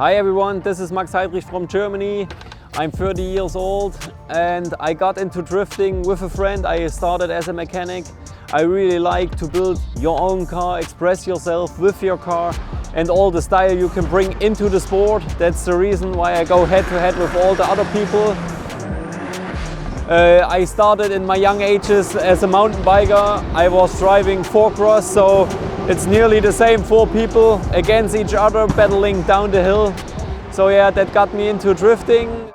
Hi everyone, this is Max Heidrich from Germany. I'm 30 years old and I got into drifting with a friend. I started as a mechanic. I really like to build your own car, express yourself with your car and all the style you can bring into the sport. That's the reason why I go head to head with all the other people. I started in my young ages as a mountain biker. I was driving 4-cross, so it's nearly the same, 4 people against each other battling down the hill. So yeah, that got me into drifting.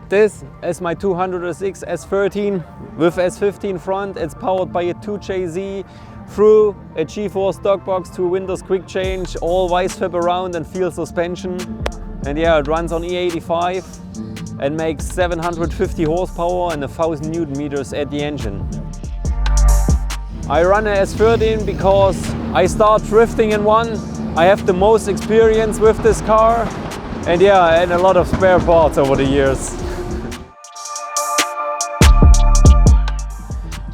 This is my 206 S13 with S15 front. It's powered by a 2JZ through a G-Force dog box to Winters quick change, all Wisefab around and field suspension. And yeah, it runs on E85 and makes 750 horsepower and 1000 Newton meters at the engine. I run a S13 because I start drifting in one. I have the most experience with this car and yeah, and a lot of spare parts over the years.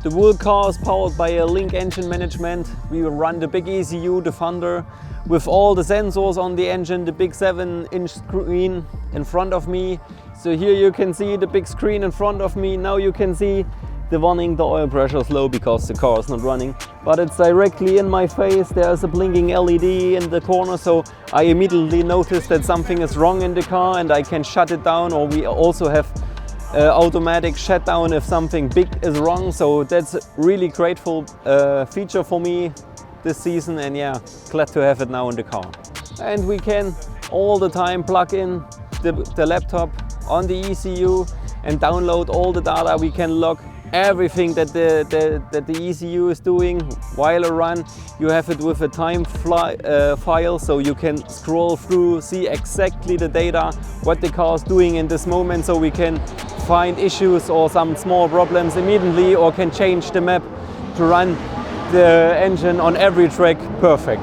The whole car is powered by a Link engine management. We run the big ECU, the Thunder, with all the sensors on the engine, the big 7-inch screen in front of me. So here you can see the big screen in front of me. Now you can see the warning, the oil pressure is low because the car is not running. But it's directly in my face. There's a blinking LED in the corner, so I immediately notice that something is wrong in the car and I can shut it down, or we also have automatic shutdown if something big is wrong. So that's a really grateful feature for me this season, and yeah, glad to have it now in the car. And we can all the time plug in the laptop on the ECU and download all the data. We can log everything that the ECU is doing while a run. You have it with a time file, so you can scroll through, see exactly the data, what the car is doing in this moment, so we can find issues or some small problems immediately, or can change the map to run the engine on every track perfect.